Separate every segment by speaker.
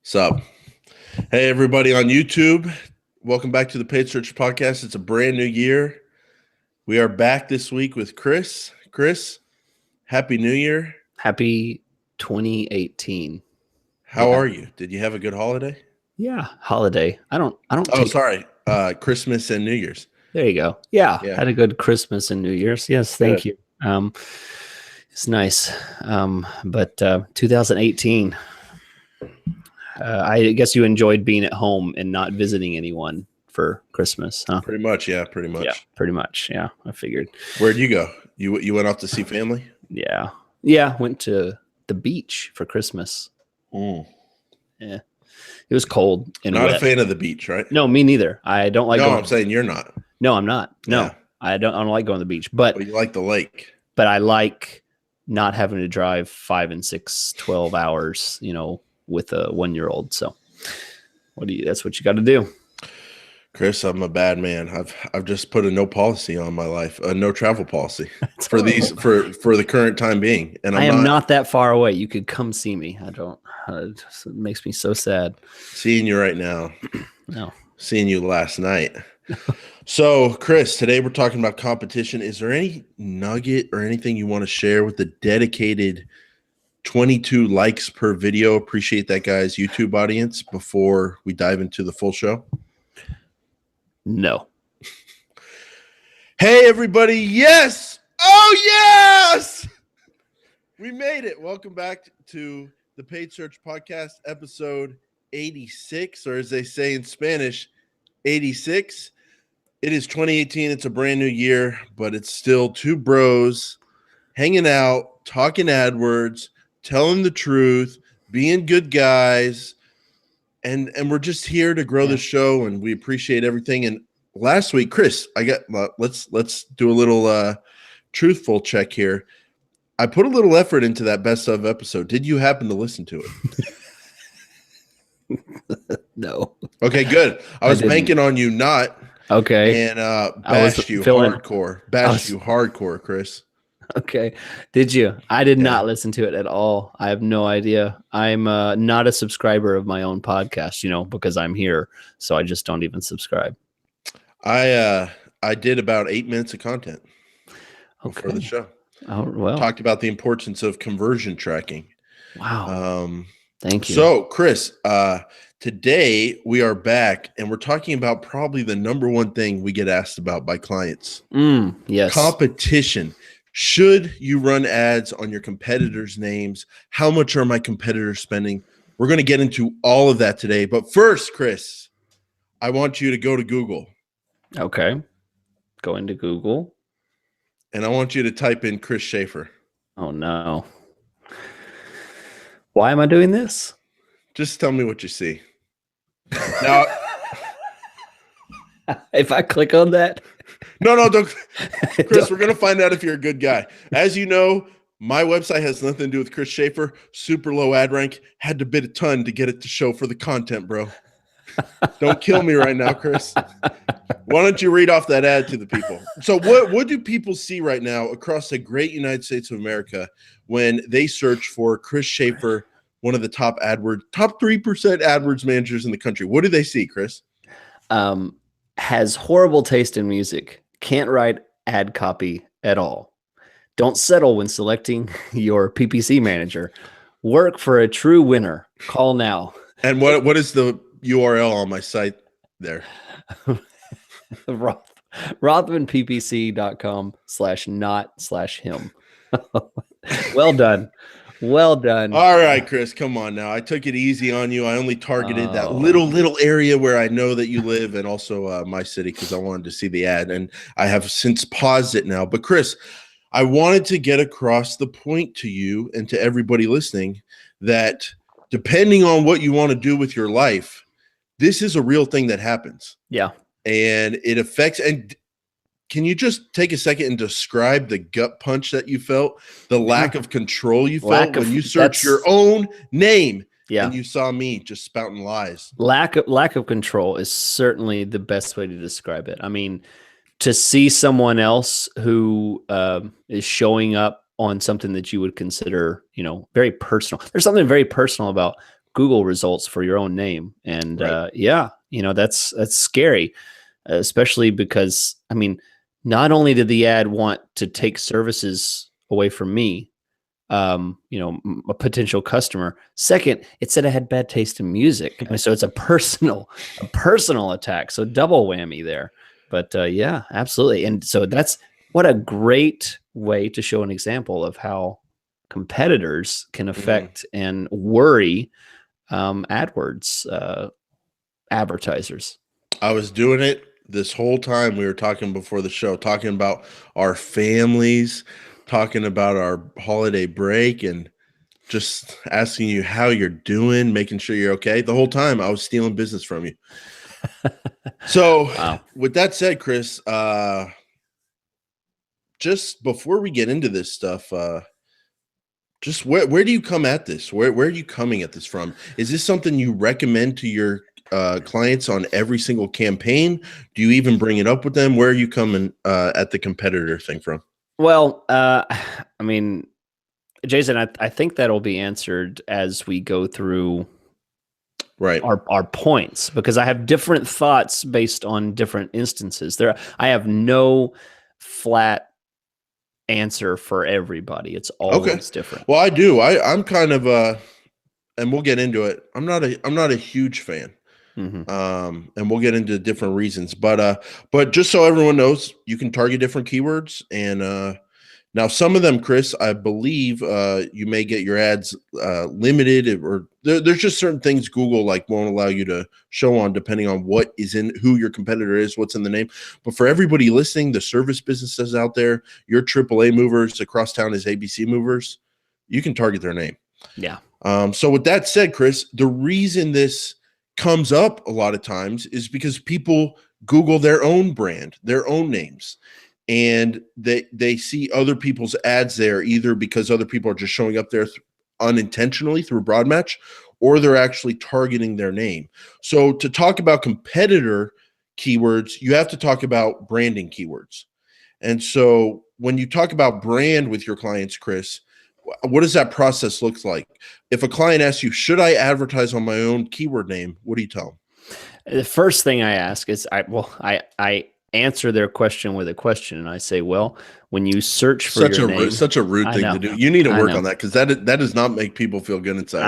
Speaker 1: Sup? Hey, everybody on YouTube. Welcome back to the Paid Search Podcast. It's a brand new year. We are back this week with Chris. Chris, Happy New Year.
Speaker 2: Happy 2018.
Speaker 1: How are you? Did you have a good holiday?
Speaker 2: Yeah, holiday. I don't
Speaker 1: Sorry. Christmas and New Year's.
Speaker 2: There you go. Yeah,
Speaker 1: Yeah.
Speaker 2: had a good Christmas and New Year's. Yes, thank you. It's nice. But 2018, I guess you enjoyed being at home and not visiting anyone for Christmas, huh?
Speaker 1: Pretty much, yeah, pretty much.
Speaker 2: Yeah, pretty much. Yeah, I figured.
Speaker 1: Where'd you go? You went off to see family?
Speaker 2: Yeah, went to the beach for Christmas. Yeah, it was cold and
Speaker 1: not
Speaker 2: wet.
Speaker 1: a fan of the beach, right?
Speaker 2: No, me neither. I don't like.
Speaker 1: No, I'm saying you're not.
Speaker 2: No, I'm not. No,
Speaker 1: Yeah.
Speaker 2: I don't like going to the beach, but
Speaker 1: Well, you like the lake.
Speaker 2: but I like not having to drive 5 and 6, 12 hours, with a 1-year-old. So that's what you got to do.
Speaker 1: Chris, I'm a bad man. I've just put a no policy on my life, a no travel policy for the current time being. And
Speaker 2: I am not that far away. You could come see me. I don't. It makes me so sad.
Speaker 1: Seeing you right now.
Speaker 2: No.
Speaker 1: Seeing you last night. So, Chris, today we're talking about competition. Is there any nugget or anything you want to share with the dedicated 22 likes per video? Appreciate that, guys. YouTube audience, before we dive into the full show.
Speaker 2: No.
Speaker 1: Hey, everybody. Yes. Oh, yes. We made it. Welcome back to the Paid Search Podcast, episode 86, or as they say in Spanish, 86. It is 2018. It's a brand new year, but it's still two bros hanging out, talking AdWords, telling the truth, being good guys. And we're just here to grow the show, and we appreciate everything. And last week, Chris, let's do a little truthful check here. I put a little effort into that best of episode. Did you happen to listen to it?
Speaker 2: No.
Speaker 1: Okay, good. I was banking on you not.
Speaker 2: Okay.
Speaker 1: And bashed you hardcore, Chris.
Speaker 2: Okay. Did you? I did not listen to it at all. I have no idea. I'm not a subscriber of my own podcast, because I'm here. So I just don't even subscribe.
Speaker 1: I did about 8 minutes of content for the show.
Speaker 2: Oh, well.
Speaker 1: Talked about the importance of conversion tracking.
Speaker 2: Wow. Thank you.
Speaker 1: So, Chris, today we are back, and we're talking about probably the number one thing we get asked about by clients.
Speaker 2: Yes.
Speaker 1: Competition. Should you run ads on your competitors' names? How much are my competitors spending? We're going to get into all of that today. But first, Chris, I want you to go to Google.
Speaker 2: Okay. Go into Google.
Speaker 1: And I want you to type in Chris Schaefer.
Speaker 2: Oh, no. Why am I doing this?
Speaker 1: Just tell me what you see. Now,
Speaker 2: if I click on that.
Speaker 1: No, don't. Chris, we're going to find out if you're a good guy. As you know, my website has nothing to do with Chris Schaefer. Super low ad rank. Had to bid a ton to get it to show for the content, bro. Don't kill me right now, Chris. Why don't you read off that ad to the people? So what do people see right now across the great United States of America when they search for Chris Schaefer, one of the top 3% AdWords managers in the country? What do they see, Chris?
Speaker 2: Has horrible taste in music, can't write ad copy at all. Don't settle when selecting your PPC manager. Work for a true winner. Call now.
Speaker 1: And what is the URL on my site there?
Speaker 2: rothmanppc.com/not/him. Well done. Well done.
Speaker 1: All right, Chris, come on now. I took it easy on you. I only targeted that little area where I know that you live, and also my city, because I wanted to see the ad, and I have since paused it now. But Chris, I wanted to get across the point to you and to everybody listening that depending on what you want to do with your life, this is a real thing that happens.
Speaker 2: Yeah.
Speaker 1: And it affects. And can you just take a second and describe the gut punch that you felt, the lack of control you felt when you searched your own name and you saw me just spouting lies?
Speaker 2: Lack of control is certainly the best way to describe it. I mean, to see someone else who is showing up on something that you would consider, very personal. There's something very personal about Google results for your own name. And
Speaker 1: Right.
Speaker 2: yeah, that's scary, especially because, I mean, not only did the ad want to take services away from me, a potential customer. Second, it said I had bad taste in music. I mean, so it's a personal attack. So double whammy there. But yeah, absolutely. And so that's what a great way to show an example of how competitors can affect and worry AdWords advertisers.
Speaker 1: I was doing it this whole time. We were talking before the show, talking about our families, talking about our holiday break, and just asking you how you're doing, making sure you're okay. The whole time I was stealing business from you. So
Speaker 2: Wow.
Speaker 1: with that said, Chris, just before we get into this stuff, just where do you come at this? Where are you coming at this from? Is this something you recommend to your clients on every single campaign? Do you even bring it up with them? Where are you coming at the competitor thing from?
Speaker 2: Well, I mean, Jason, I think that'll be answered as we go through
Speaker 1: Right.
Speaker 2: our points, because I have different thoughts based on different instances. I have no flat answer for everybody. It's always different.
Speaker 1: Well, I do. I'm kind of and we'll get into it. I'm not a huge fan. And we'll get into different reasons, but just so everyone knows, you can target different keywords, and now some of them, Chris, I believe you may get your ads limited, or there's just certain things Google won't allow you to show on, depending on what is in, who your competitor is, what's in the name. But for everybody listening, the service businesses out there, your AAA movers across town is ABC movers, you can target their name.
Speaker 2: Yeah.
Speaker 1: So with that said, Chris, the reason this comes up a lot of times is because people Google their own brand, their own names, and they see other people's ads there, either because other people are just showing up there unintentionally through broad match, or they're actually targeting their name. So to talk about competitor keywords, you have to talk about branding keywords. And so when you talk about brand with your clients, Chris, what does that process look like? If a client asks you, should I advertise on my own keyword name? What do you tell them?
Speaker 2: The first thing I ask is, I answer their question with a question, and I say, well, when you search for your name,
Speaker 1: such a rude thing to do. You need to work on that, because that does not make people feel good inside.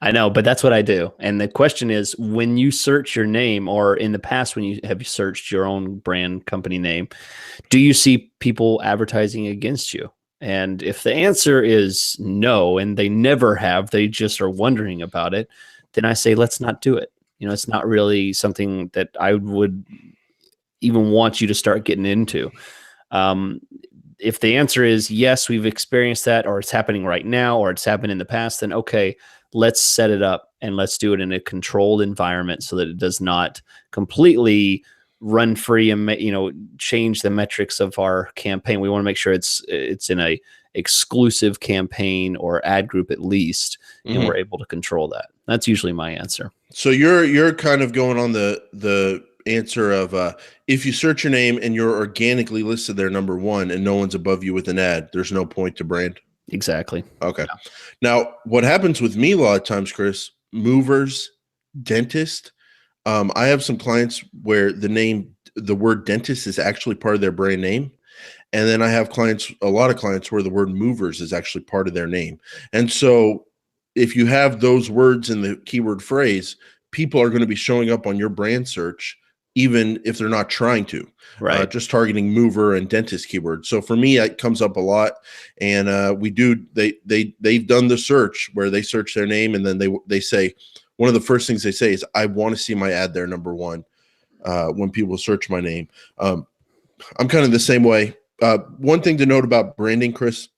Speaker 2: I know, but that's what I do. And the question is, when you search your name, or in the past when you have searched your own brand company name, do you see people advertising against you? And if the answer is no, and they never have, they just are wondering about it, then I say, let's not do it. It's not really something that I would even want you to start getting into. If the answer is yes, we've experienced that, or it's happening right now, or it's happened in the past, then okay, let's set it up and let's do it in a controlled environment so that it does not completely run free and change the metrics of our campaign. We want to make sure it's in a exclusive campaign or ad group at least, and we're able to control that. That's usually my answer.
Speaker 1: So you're kind of going on the answer of if you search your name and you're organically listed there number one and no one's above you with an ad, there's no point to brand.
Speaker 2: Exactly.
Speaker 1: Okay. Yeah. Now, what happens with me a lot of times, Chris, movers, dentist, I have some clients where the word dentist is actually part of their brand name. And then I have a lot of clients where the word movers is actually part of their name. And so if you have those words in the keyword phrase, people are going to be showing up on your brand search, even if they're not trying to,
Speaker 2: right?
Speaker 1: Just targeting mover and dentist keywords. So for me, it comes up a lot, and they've done the search where they search their name, and then they say, one of the first things they say is, I want to see my ad there number one when people search my name. I'm kind of the same way. One thing to note about branding, Chris,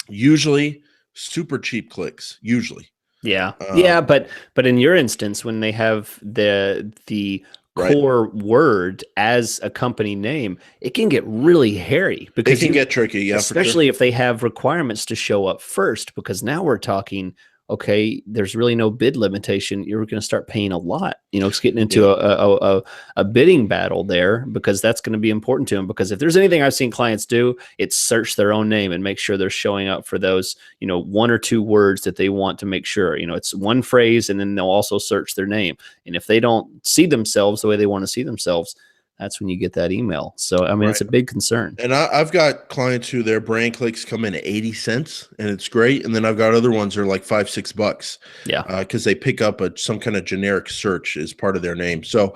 Speaker 1: usually super cheap clicks, usually.
Speaker 2: Yeah. But in your instance, when they have the core word as a company name, it can get really hairy, because
Speaker 1: it can get tricky. Yeah,
Speaker 2: especially if they have requirements to show up first, because now we're talking, okay, there's really no bid limitation. You're going to start paying a lot. It's getting into a bidding battle there, because that's going to be important to them. Because if there's anything I've seen clients do, it's search their own name and make sure they're showing up for those, 1 or 2 words that they want to make sure, it's one phrase, and then they'll also search their name. And if they don't see themselves the way they want to see themselves, that's when you get that email. So, I mean, It's a big concern.
Speaker 1: And I've got clients who their brand clicks come in at 80 cents and it's great. And then I've got other ones that are like $5-6.
Speaker 2: Yeah.
Speaker 1: Because they pick up some kind of generic search as part of their name. So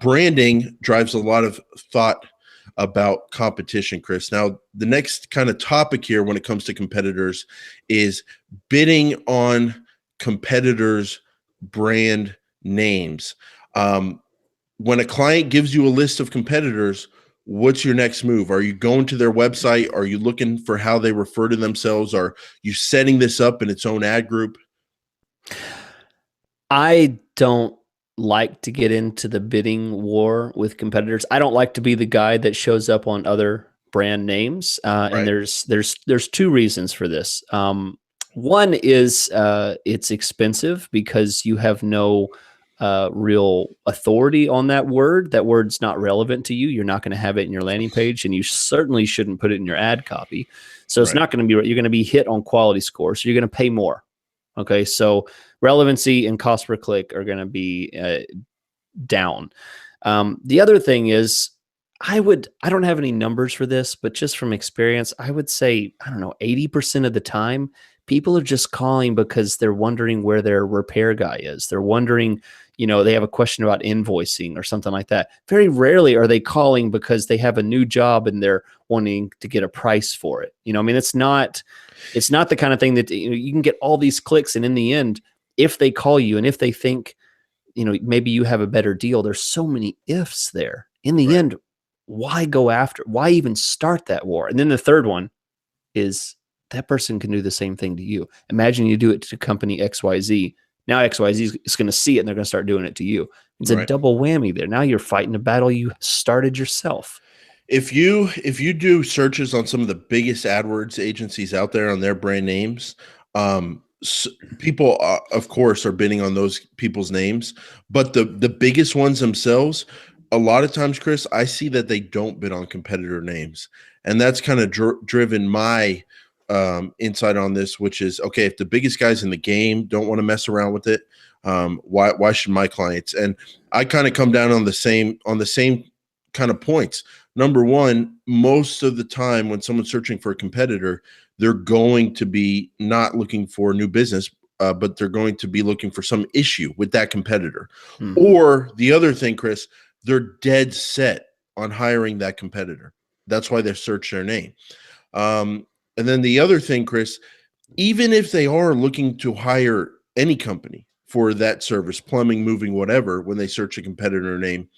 Speaker 1: branding drives a lot of thought about competition, Chris. Now, the next kind of topic here when it comes to competitors is bidding on competitors' brand names. When a client gives you a list of competitors, what's your next move? Are you going to their website? Are you looking for how they refer to themselves? Are you setting this up in its own ad group?
Speaker 2: I don't like to get into the bidding war with competitors. I don't like to be the guy that shows up on other brand names. And there's 2 reasons for this. One is it's expensive because you have no real authority on that word. That word's not relevant to you. You're not going to have it in your landing page, and you certainly shouldn't put it in your ad copy. So it's not going to be, you're going to be hit on quality score. So you're going to pay more. Okay. So relevancy and cost per click are going to be down. The other thing is I don't have any numbers for this, but just from experience, I would say, 80% of the time, people are just calling because they're wondering where their repair guy is. They're wondering, they have a question about invoicing or something like that. Very rarely are they calling because they have a new job and they're wanting to get a price for it. It's not the kind of thing that you can get all these clicks. And in the end, if they call you and if they think, maybe you have a better deal, there's so many ifs there. In the end, why go after? Why even start that war? And then the third one is that person can do the same thing to you. Imagine you do it to company XYZ. Now XYZ is going to see it and they're going to start doing it to you. It's a double whammy there. Now you're fighting a battle you started yourself.
Speaker 1: If you do searches on some of the biggest AdWords agencies out there on their brand names, people, of course, are bidding on those people's names. But the biggest ones themselves, a lot of times, Chris, I see that they don't bid on competitor names. And that's kind of driven my insight on this, which is, okay, if the biggest guys in the game don't want to mess around with it, why should my clients? And I kind of come down on the same kind of points. Number one, most of the time when someone's searching for a competitor, they're going to be not looking for new business, but they're going to be looking for some issue with that competitor. Or the other thing, Chris, they're dead set on hiring that competitor. That's why they search their name. And then the other thing, Chris, even if they are looking to hire any company for that service, plumbing, moving, whatever, when they search a competitor name,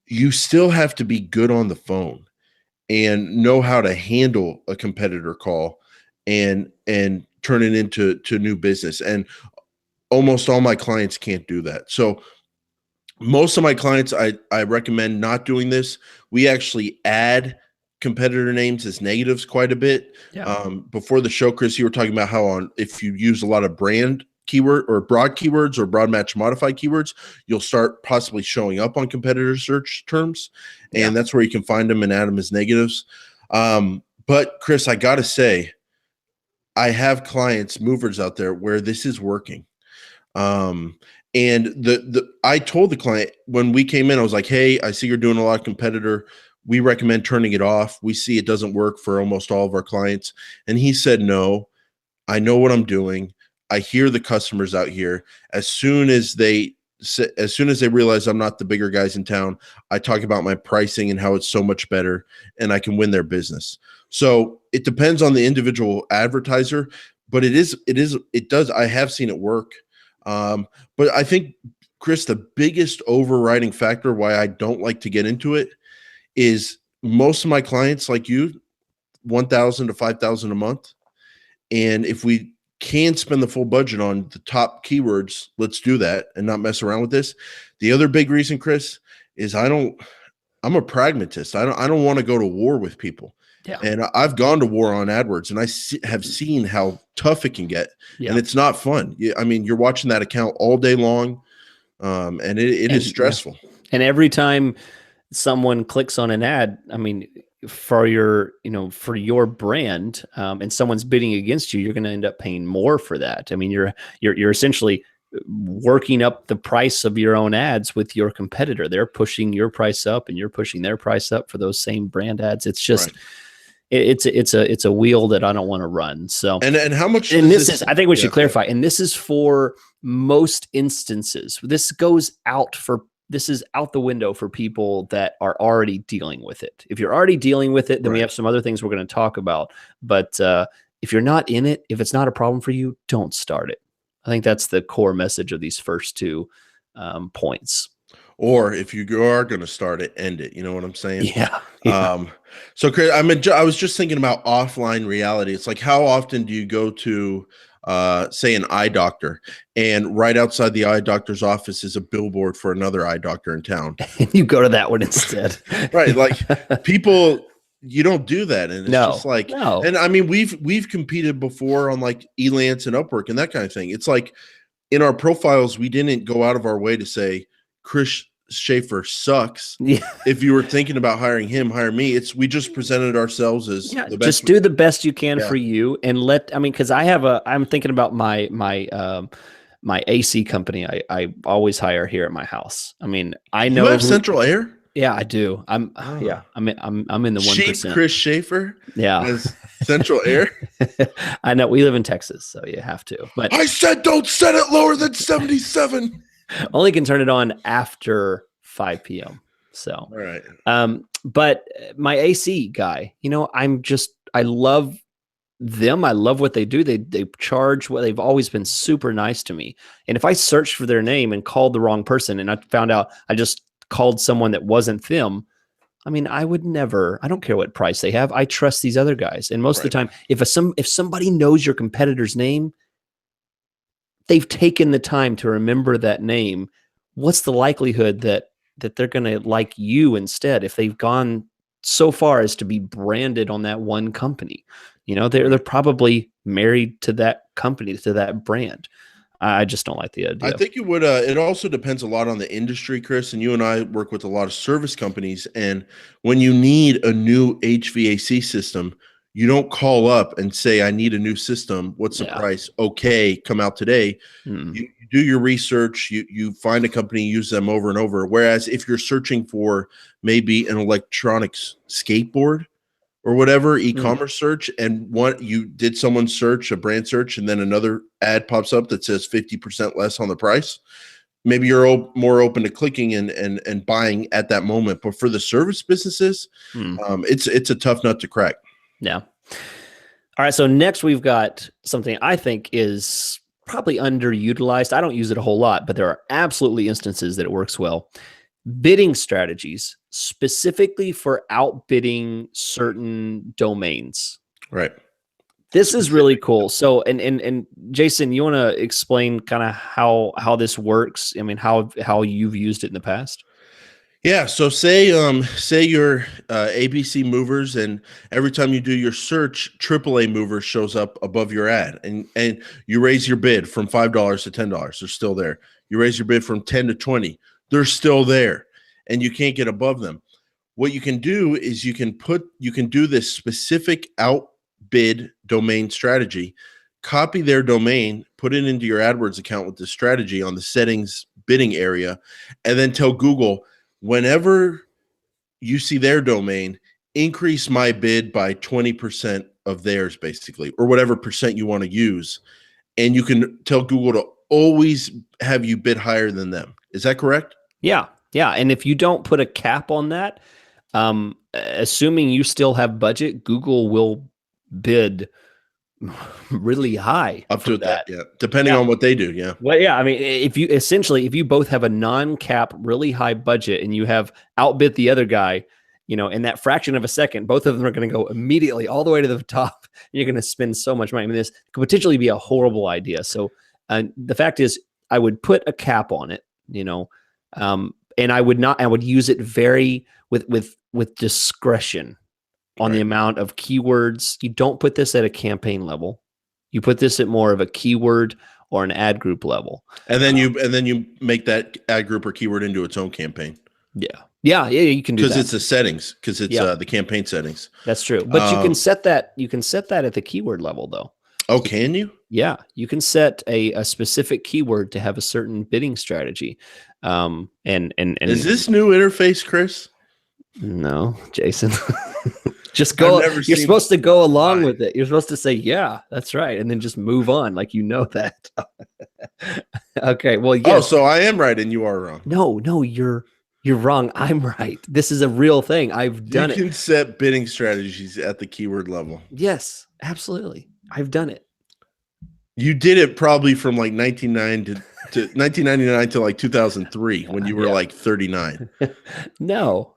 Speaker 1: you still have to be good on the phone and know how to handle a competitor call and turn it into new business. And almost all my clients can't do that. So most of my clients, I recommend not doing this. We actually add competitor names as negatives quite a bit. Before the show, Chris, you were talking about how if you use a lot of brand keyword or broad keywords or broad match modified keywords, you'll start possibly showing up on competitor search terms. And that's where you can find them and add them as negatives. But Chris, I got to say, I have clients, movers out there where this is working. And I told the client when we came in, I was like, hey, I see you're doing a lot of competitor. We recommend turning it off. We see it doesn't work for almost all of our clients. And he said, no, I know what I'm doing. I hear the customers out here. As soon as they realize I'm not the bigger guys in town, I talk about my pricing and how it's so much better and I can win their business. So it depends on the individual advertiser, but it does. I have seen it work. But I think, Chris, the biggest overriding factor why I don't like to get into it is most of my clients like you, $1,000 to $5,000 a month. And if we can spend the full budget on the top keywords, let's do that and not mess around with this. The other big reason, Chris, is I'm a pragmatist. I don't want to go to war with people.
Speaker 2: Yeah.
Speaker 1: And I've gone to war on AdWords, and have seen how tough it can get, and it's not fun. I mean, you're watching that account all day long, and it is stressful.
Speaker 2: And every time someone clicks on an ad, I mean, for your, for your brand, and someone's bidding against you, you're going to end up paying more for that. I mean, you're essentially working up the price of your own ads with your competitor. They're pushing your price up, and you're pushing their price up for those same brand ads. It's just, it's a wheel that I don't want to run. So,
Speaker 1: and how much?
Speaker 2: And this is, I think we should clarify. And this is for most instances. This is out the window for people that are already dealing with it. If you're already dealing with it, then we have some other things we're going to talk about. But if you're not in it, if it's not a problem for you, don't start it. I think that's the core message of these first two points.
Speaker 1: Or if you are going to start it, end it. You know what I'm saying?
Speaker 2: Yeah.
Speaker 1: So Chris, I was just thinking about offline reality. It's like, how often do you go to, say, an eye doctor, and right outside the eye doctor's office is a billboard for another eye doctor in town?
Speaker 2: And you go to that one instead.
Speaker 1: Right. Like, people, you don't do that. And it's just like, and I mean, we've competed before on like Elance and Upwork and that kind of thing. It's like, in our profiles, we didn't go out of our way to say, Chris Schaefer sucks. Yeah. If you were thinking about hiring him, hire me. We just presented ourselves as the best.
Speaker 2: Just do the best you can for you, and because I'm thinking about my AC company. I always hire here at my house. I mean, I know
Speaker 1: you have central air.
Speaker 2: Yeah, I do. I'm in the 1%.
Speaker 1: Chris Schaefer.
Speaker 2: Yeah.
Speaker 1: Has central air.
Speaker 2: I know, we live in Texas, so you have to. But
Speaker 1: I said don't set it lower than 77.
Speaker 2: Only can turn it on after 5 p.m. So,
Speaker 1: all right.
Speaker 2: But my AC guy, I love them. I love what they do. They charge what they've always been super nice to me. And if I searched for their name and called the wrong person, and I found out I just called someone that wasn't them, I mean, I would never. I don't care what price they have. I trust these other guys. And most of the time, if somebody knows your competitor's name, they've taken the time to remember that name. What's the likelihood that they're going to like you instead if they've gone so far as to be branded on that one company? They're probably married to that company, to that brand. I just don't like the idea.
Speaker 1: I think it would. It also depends a lot on the industry, Chris. And you and I work with a lot of service companies. And when you need a new HVAC system, you don't call up and say, I need a new system. What's the price? Okay, come out today. You do your research. You find a company, use them over and over. Whereas if you're searching for maybe an electronics skateboard or whatever, e-commerce search, and you did someone's search, a brand search, and then another ad pops up that says 50% less on the price, maybe you're more open to clicking and buying at that moment. But for the service businesses, it's a tough nut to crack.
Speaker 2: Yeah. All right. So next we've got something I think is probably underutilized. I don't use it a whole lot, but there are absolutely instances that it works well. Bidding strategies, specifically for outbidding certain domains.
Speaker 1: Right.
Speaker 2: This is really cool. So, and Jason, you want to explain kind of how this works? I mean, how you've used it in the past?
Speaker 1: Yeah. So say you're ABC Movers, and every time you do your search, AAA Movers shows up above your ad, and you raise your bid from $5 to $10. They're still there. You raise your bid from 10 to 20. They're still there, and you can't get above them. What you can do is you can do this specific outbid domain strategy, copy their domain, put it into your AdWords account with the strategy on the settings bidding area, and then tell Google, whenever you see their domain, increase my bid by 20% of theirs, basically, or whatever percent you want to use. And you can tell Google to always have you bid higher than them. Is that correct?
Speaker 2: Yeah. Yeah. And if you don't put a cap on that, assuming you still have budget, Google will bid really high
Speaker 1: up to that. Yeah. Depending on what they do. Yeah.
Speaker 2: Well, yeah. I mean, if you both have a non-cap, really high budget, and you have outbid the other guy, in that fraction of a second, both of them are going to go immediately all the way to the top. You're going to spend so much money. I mean, this could potentially be a horrible idea. So the fact is, I would put a cap on it, and I would use it very with discretion. on the
Speaker 1: Right.
Speaker 2: amount of keywords. You don't put this at a campaign level. You put this at more of a keyword or an ad group level.
Speaker 1: And then you make that ad group or keyword into its own campaign.
Speaker 2: Yeah, you can do that.
Speaker 1: Because it's the settings, because it's the campaign settings.
Speaker 2: That's true. But you can set that at the keyword level though.
Speaker 1: Oh, can you?
Speaker 2: Yeah, you can set a specific keyword to have a certain bidding strategy. And
Speaker 1: Is this new interface, Chris?
Speaker 2: No, Jason. Just go. You're supposed to go along with it. You're supposed to say, yeah, that's right. And then just move on. Like, you know that. Okay. Well, yes.
Speaker 1: Oh, so I am right and you are wrong.
Speaker 2: No, you're wrong. I'm right. This is a real thing. I've done it.
Speaker 1: You can set bidding strategies at the keyword level.
Speaker 2: Yes, absolutely. I've done it.
Speaker 1: You did it probably from like 1999 to like 2003 when you were like 39.
Speaker 2: No.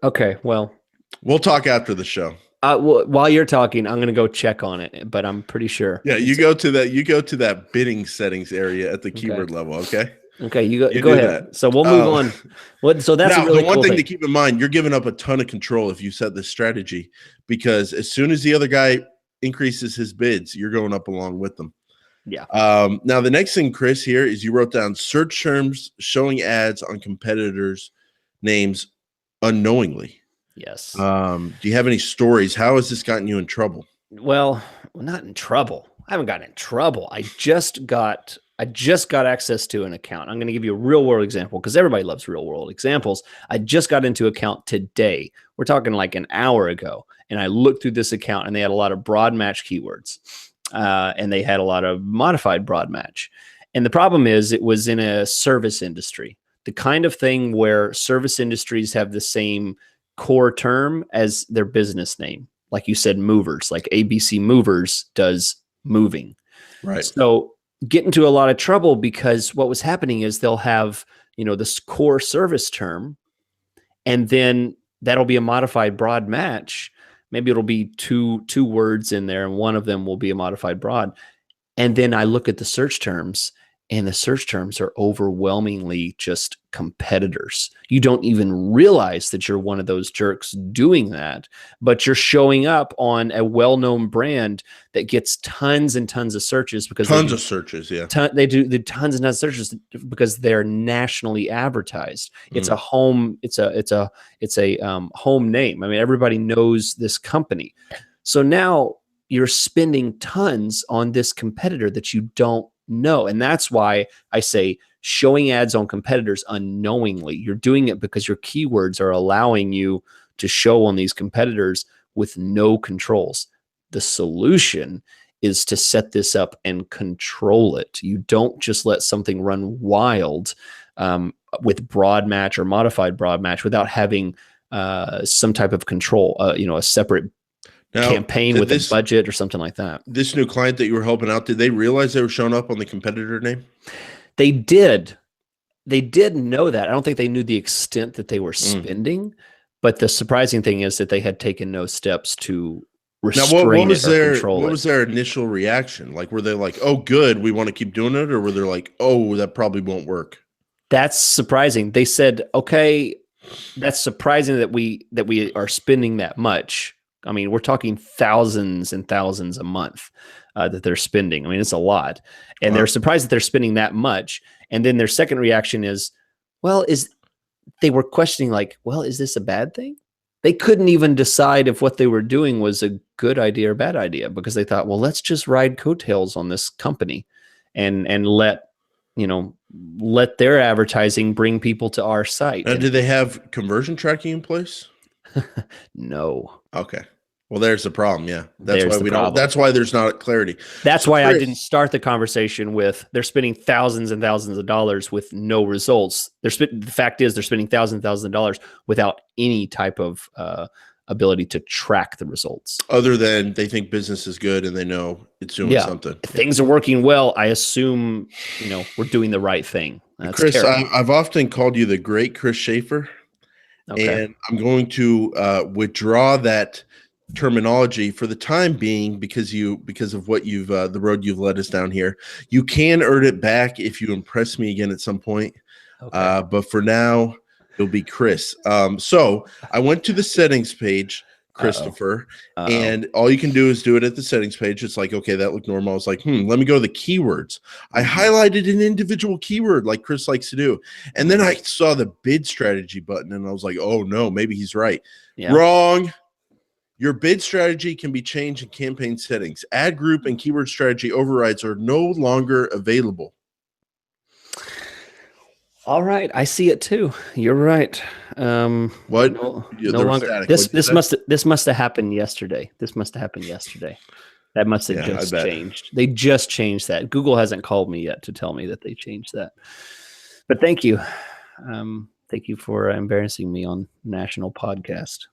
Speaker 2: Okay. Well,
Speaker 1: we'll talk after the show.
Speaker 2: While you're talking, I'm going to go check on it, but I'm pretty sure.
Speaker 1: Yeah, you go to that bidding settings area at the keyword level. Okay.
Speaker 2: Okay, you go ahead. That. So we'll move on. So that's
Speaker 1: now,
Speaker 2: a really
Speaker 1: the one
Speaker 2: cool
Speaker 1: thing to keep in mind: you're giving up a ton of control if you set this strategy, because as soon as the other guy increases his bids, you're going up along with them.
Speaker 2: Yeah.
Speaker 1: Now the next thing, Chris, here is you wrote down search terms showing ads on competitors' names unknowingly.
Speaker 2: Yes.
Speaker 1: Do you have any stories? How has this gotten you in trouble?
Speaker 2: Well, not in trouble. I haven't gotten in trouble. I just got access to an account. I'm going to give you a real world example because everybody loves real world examples. I just got into account today. We're talking like an hour ago. And I looked through this account and they had a lot of broad match keywords. And they had a lot of modified broad match. And the problem is it was in a service industry, the kind of thing where service industries have the same core term as their business name. Like you said, movers, like ABC Movers does moving.
Speaker 1: Right.
Speaker 2: So get into a lot of trouble because what was happening is they'll have, this core service term, and then that'll be a modified broad match. Maybe it'll be two words in there, and one of them will be a modified broad. And then I look at the search terms, and the search terms are overwhelmingly just competitors. You don't even realize that you're one of those jerks doing that, but you're showing up on a well-known brand that gets tons and tons of searches because
Speaker 1: tons of searches. Yeah.
Speaker 2: They do the tons and tons of searches because they're nationally advertised. It's a home. It's a home name. I mean, everybody knows this company. So now you're spending tons on this competitor that you don't know. And that's why I say showing ads on competitors unknowingly. You're doing it because your keywords are allowing you to show on these competitors with no controls. The solution is to set this up and control it. You don't just let something run wild with broad match or modified broad match without having some type of control, a separate campaign with a budget or something like that.
Speaker 1: This new client that you were helping out, did they realize they were showing up on the competitor name?
Speaker 2: They did. They did know that. I don't think they knew the extent that they were spending, but the surprising thing is that they had taken no steps to restrain it or control it.
Speaker 1: What was their initial reaction? Like, were they like, "Oh, good, we want to keep doing it," or were they like, "Oh, that probably won't work"?
Speaker 2: That's surprising. They said, "Okay, that's surprising that we are spending that much." I mean, we're talking thousands and thousands a month that they're spending. I mean, it's a lot. And they're surprised that they're spending that much. And then their second reaction is, they were questioning like, is this a bad thing? They couldn't even decide if what they were doing was a good idea or bad idea because they thought, let's just ride coattails on this company and let their advertising bring people to our site.
Speaker 1: Now, do they have conversion tracking in place?
Speaker 2: No.
Speaker 1: Okay. Well, there's the problem. Yeah. That's why there's not clarity.
Speaker 2: That's why I didn't start the conversation with they're spending thousands and thousands of dollars with no results. The fact is they're spending thousands and thousands of dollars without any type of ability to track the results.
Speaker 1: Other than they think business is good and they know it's doing something.
Speaker 2: If things are working well, I assume, we're doing the right thing. That's
Speaker 1: Chris, I've often called you the great Chris Schaefer. Okay. And I'm going to withdraw that terminology for the time being because of what you've the road you've led us down here. You can earn it back if you impress me again at some point. Okay. But for now, it'll be Chris. So I went to the settings page Christopher. And all you can do is do it at the settings page. It's like, okay, that looked normal. I was like, let me go to the keywords. I highlighted an individual keyword like Chris likes to do. And then I saw the bid strategy button and I was like, oh no, maybe he's right. Yeah. Wrong. Your bid strategy can be changed in campaign settings. Ad group and keyword strategy overrides are no longer available.
Speaker 2: All right, I see it too. You're right.
Speaker 1: What?
Speaker 2: No longer. This must have happened yesterday. That must have just changed. They just changed that. Google hasn't called me yet to tell me that they changed that. But thank you. Thank you for embarrassing me on national podcast.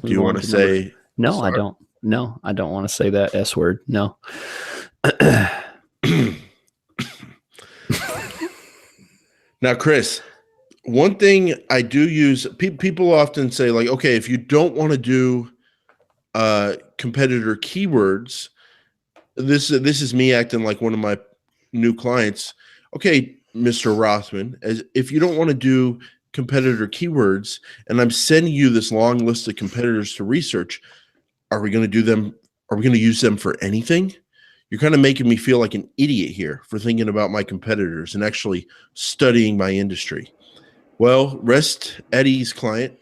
Speaker 1: Do you want to say
Speaker 2: no? Sorry. I don't. No, I don't want to say that S word. No.
Speaker 1: Now, Chris, one thing I do use, people often say like, okay, if you don't want to do competitor keywords, this is me acting like one of my new clients. Okay, Mr. Rothman, if you don't want to do competitor keywords and I'm sending you this long list of competitors to research, are we going to do them? Are we going to use them for anything? You're kind of making me feel like an idiot here for thinking about my competitors and actually studying my industry. Well, rest at ease, client.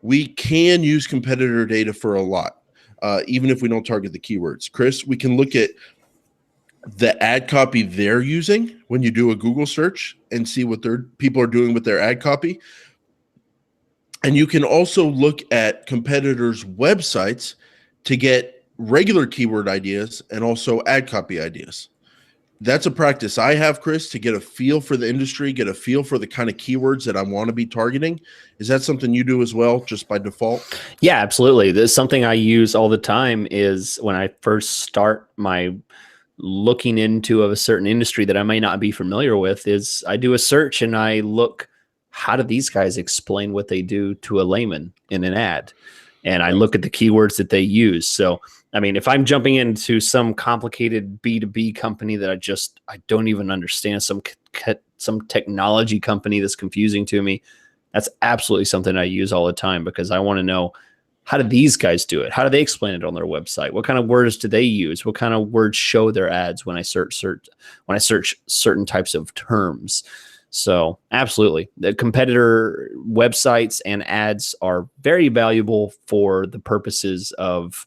Speaker 1: We can use competitor data for a lot, even if we don't target the keywords. Chris, we can look at the ad copy they're using when you do a Google search and see what people are doing with their ad copy. And you can also look at competitors' websites to get regular keyword ideas and also ad copy ideas. That's a practice I have, Chris, to get a feel for the industry, get a feel for the kind of keywords that I want to be targeting. Is that something you do as well, just by default?
Speaker 2: Yeah, absolutely. There's something I use all the time is when I first start my looking into a certain industry that I may not be familiar with, is I do a search and I look, how do these guys explain what they do to a layman in an ad? And I look at the keywords that they use. So, I mean, if I'm jumping into some complicated B2B company that I don't even understand, some technology company that's confusing to me, that's absolutely something I use all the time because I want to know, how do these guys do it? How do they explain it on their website? What kind of words do they use? What kind of words show their ads when I search certain types of terms? So absolutely, the competitor websites and ads are very valuable for the purposes of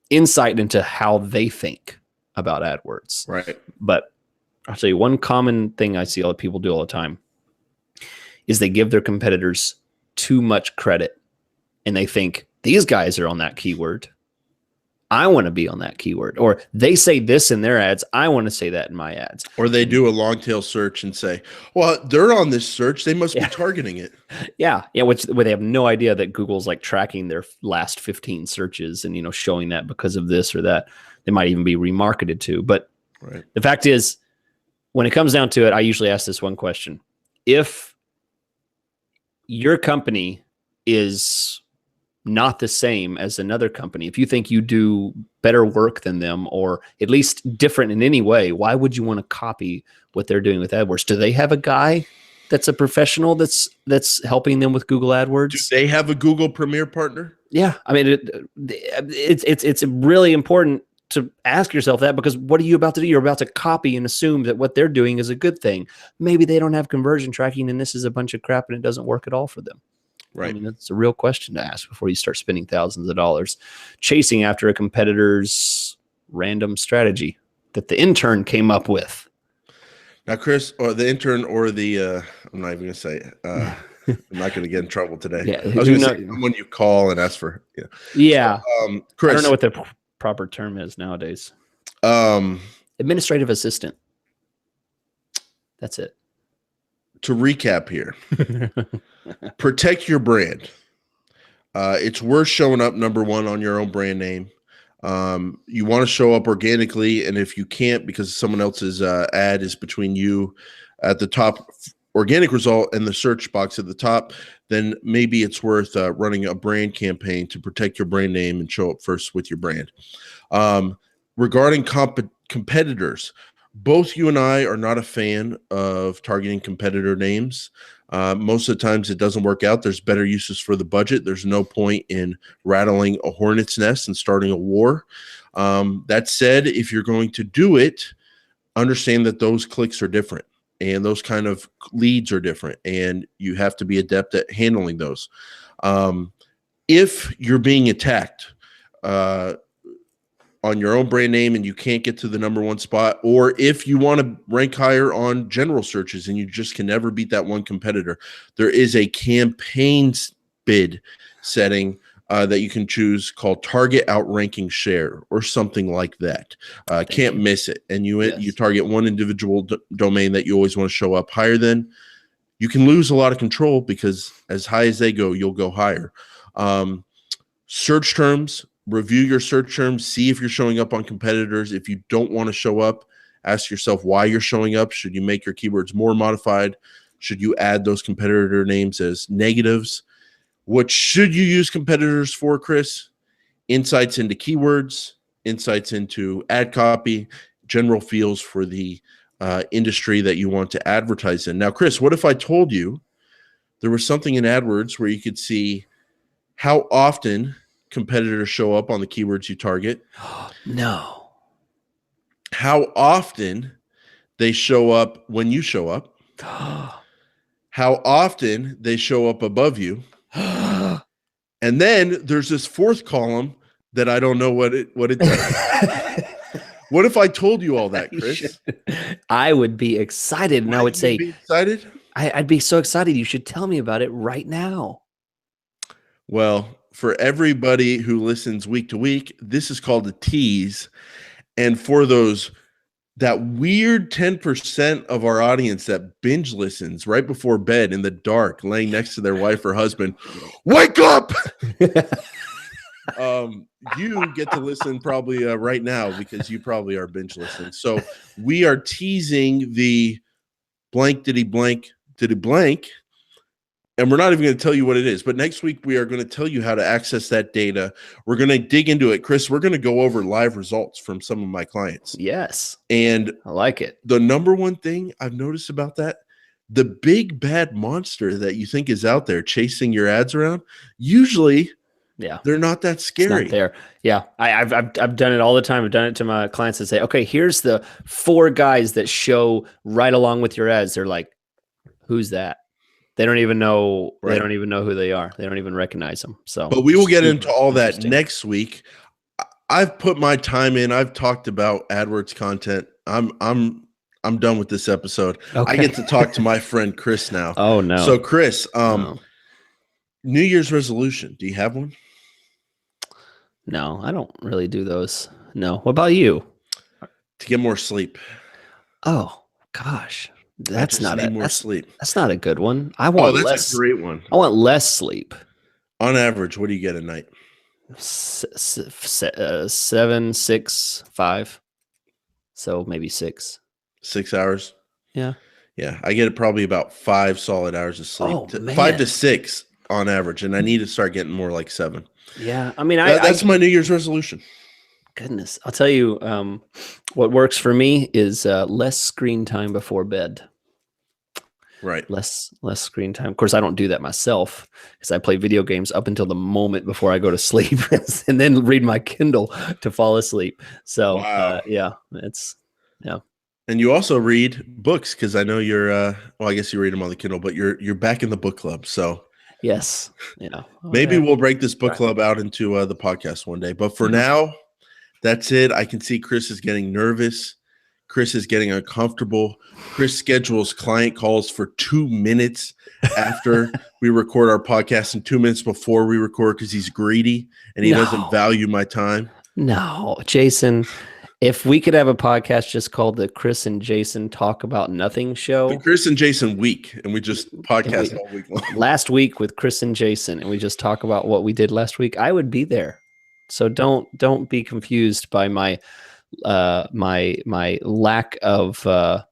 Speaker 2: insight into how they think about AdWords.
Speaker 1: Right.
Speaker 2: But I'll tell you one common thing I see other people do all the time is they give their competitors too much credit. And they think these guys are on that keyword. I want to be on that keyword. Or they say this in their ads. I want to say that in my ads.
Speaker 1: Or they do a long tail search and say, well, they're on this search. They must be targeting it.
Speaker 2: Yeah. Where they have no idea that Google's like tracking their last 15 searches and, showing that because of this or that. They might even be remarketed to. But The fact is, when it comes down to it, I usually ask this one question. If your company is not the same as another company, if you think you do better work than them or at least different in any way, why would you want to copy what they're doing with AdWords? Do they have a guy that's a professional that's helping them with Google AdWords?
Speaker 1: Do they have a Google Premier partner?
Speaker 2: Yeah. I mean, it's really important to ask yourself that, because what are you about to do? You're about to copy and assume that what they're doing is a good thing. Maybe they don't have conversion tracking and this is a bunch of crap and it doesn't work at all for them.
Speaker 1: Right.
Speaker 2: I mean, that's a real question to ask before you start spending thousands of dollars chasing after a competitor's random strategy that the intern came up with.
Speaker 1: Now, Chris, or the intern or the, I'm not even going to say it. I'm not going to get in trouble today.
Speaker 2: Yeah,
Speaker 1: I was going to say someone you call and ask for.
Speaker 2: Yeah.
Speaker 1: So, Chris,
Speaker 2: I don't know what the proper term is nowadays. Administrative assistant. That's it.
Speaker 1: To recap here, protect your brand. It's worth showing up number one on your own brand name. You want to show up organically, and if you can't because someone else's ad is between you at the top organic result and the search box at the top, then maybe it's worth running a brand campaign to protect your brand name and show up first with your brand. Regarding competitors, both you and I are not a fan of targeting competitor names. Most of the times it doesn't work out. There's better uses for the budget. There's no point in rattling a hornet's nest and starting a war. That said, if you're going to do it, understand that those clicks are different and those kind of leads are different, and you have to be adept at handling those. If you're being attacked on your own brand name and you can't get to the number one spot, or if you want to rank higher on general searches and you just can never beat that one competitor, there is a campaign bid setting that you can choose called Target Outranking Share or something like that. Can't miss it. And you target one individual domain that you always want to show up higher than. You can lose a lot of control because as high as they go, you'll go higher. Search terms. Review your search terms, see if you're showing up on competitors. If you don't want to show up, ask yourself why you're showing up. Should you make your keywords more modified? Should you add those competitor names as negatives? What should you use competitors for, Chris? Insights into keywords, insights into ad copy, general feels for the industry that you want to advertise in. Now, Chris, what if I told you there was something in AdWords where you could see how often competitors show up on the keywords you target?
Speaker 2: No.
Speaker 1: How often they show up when you show up? How often they show up above you? And then there's this fourth column that I don't know what it does. What if I told you all that, Chris?
Speaker 2: I would be excited, and I would say,
Speaker 1: be excited?
Speaker 2: I'd be so excited. You should tell me about it right now.
Speaker 1: Well, for everybody who listens week to week, this is called a tease. And for that weird 10% of our audience that binge listens right before bed in the dark, laying next to their wife or husband, wake up! You get to listen probably right now because you probably are binge listening. So we are teasing the blank, diddy blank, diddy blank. And we're not even going to tell you what it is. But next week, we are going to tell you how to access that data. We're going to dig into it. Chris, we're going to go over live results from some of my clients.
Speaker 2: Yes.
Speaker 1: And
Speaker 2: I like it.
Speaker 1: The number one thing I've noticed about that, the big bad monster that you think is out there chasing your ads around, usually they're not that scary.
Speaker 2: It's not there. Yeah. I've done it all the time. I've done it to my clients and say, okay, here's the 4 guys that show right along with your ads. They're like, who's that? They don't even know. Right. They don't even know who they are. They don't even recognize them. So,
Speaker 1: but we will get into all that next week. I've put my time in. I've talked about AdWords content. I'm done with this episode. Okay. I get to talk to my friend Chris now.
Speaker 2: Oh no!
Speaker 1: So Chris, New Year's resolution. Do you have one?
Speaker 2: No, I don't really do those. No. What about you?
Speaker 1: To get more sleep.
Speaker 2: Oh gosh. That's not
Speaker 1: sleep.
Speaker 2: That's not a good one. I want
Speaker 1: that's a great one.
Speaker 2: I want less sleep.
Speaker 1: On average, what do you get a night?
Speaker 2: 7, 6, 5. So maybe 6.
Speaker 1: 6 hours.
Speaker 2: Yeah.
Speaker 1: Yeah. I get probably about 5 solid hours of sleep. 5 to 6 on average. And I need to start getting more like 7.
Speaker 2: Yeah. I mean,
Speaker 1: that's my New Year's resolution.
Speaker 2: Goodness. I'll tell you, what works for me is less screen time before bed.
Speaker 1: Right.
Speaker 2: Less screen time. Of course, I don't do that myself because I play video games up until the moment before I go to sleep and then read my Kindle to fall asleep. So, yeah.
Speaker 1: And you also read books because I know you're, well, I guess you read them on the Kindle, but you're back in the book club. So,
Speaker 2: yes.
Speaker 1: Maybe we'll break this book club out into the podcast one day. But for now, that's it. I can see Chris is getting nervous. Chris is getting uncomfortable. Chris schedules client calls for 2 minutes after we record our podcast and 2 minutes before we record because he's greedy and he doesn't value my time.
Speaker 2: No, Jason, if we could have a podcast just called the Chris and Jason Talk About Nothing Show.
Speaker 1: The Chris and Jason Week, and we just podcast all week long.
Speaker 2: Last week with Chris and Jason, and we just talk about what we did last week, I would be there. So don't be confused by my my lack of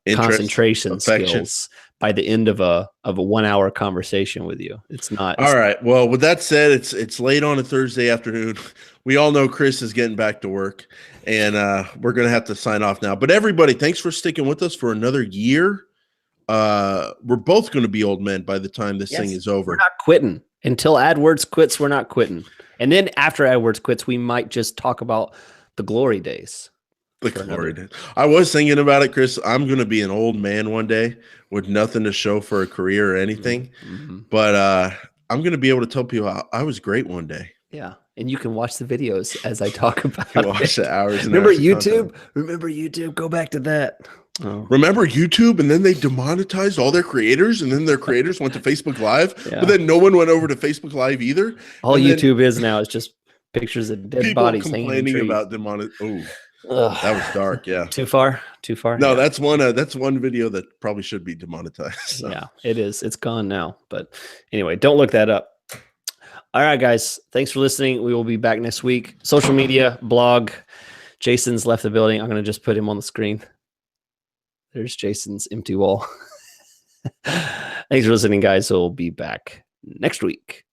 Speaker 2: concentration skills by the end of a 1 hour conversation with you. It's not.
Speaker 1: All right. Well, with that said, it's late on a Thursday afternoon. We all know Chris is getting back to work, and we're going to have to sign off now. But everybody, thanks for sticking with us for another year we're both going to be old men by the time this thing is over.
Speaker 2: We're not quitting until AdWords quits. We're not quitting. And then after AdWords quits, we might just talk about the glory days.
Speaker 1: The glory days. I was thinking about it, Chris. I'm going to be an old man one day with nothing to show for a career or anything.
Speaker 2: Mm-hmm.
Speaker 1: But I'm going to be able to tell people I was great one day.
Speaker 2: Yeah. And you can watch the videos as I talk about it.
Speaker 1: Watch the hours and
Speaker 2: Remember
Speaker 1: hours of
Speaker 2: YouTube?
Speaker 1: content.
Speaker 2: Remember YouTube? Go back to that. Oh.
Speaker 1: Remember YouTube? And then they demonetized all their creators, and then their creators went to Facebook Live.
Speaker 2: Yeah.
Speaker 1: But then no one went over to Facebook Live either.
Speaker 2: All
Speaker 1: and
Speaker 2: YouTube is now is just pictures of dead
Speaker 1: people
Speaker 2: bodies
Speaker 1: complaining about demonetization. Oh, that was dark. Yeah.
Speaker 2: Too far?
Speaker 1: No,
Speaker 2: Yeah.
Speaker 1: that's one video that probably should be demonetized. So.
Speaker 2: Yeah, it is. It's gone now. But anyway, don't look that up. All right, guys. Thanks for listening. We will be back next week. Social media, blog. Jason's left the building. I'm going to just put him on the screen. There's Jason's empty wall. Thanks for listening, guys. We'll be back next week.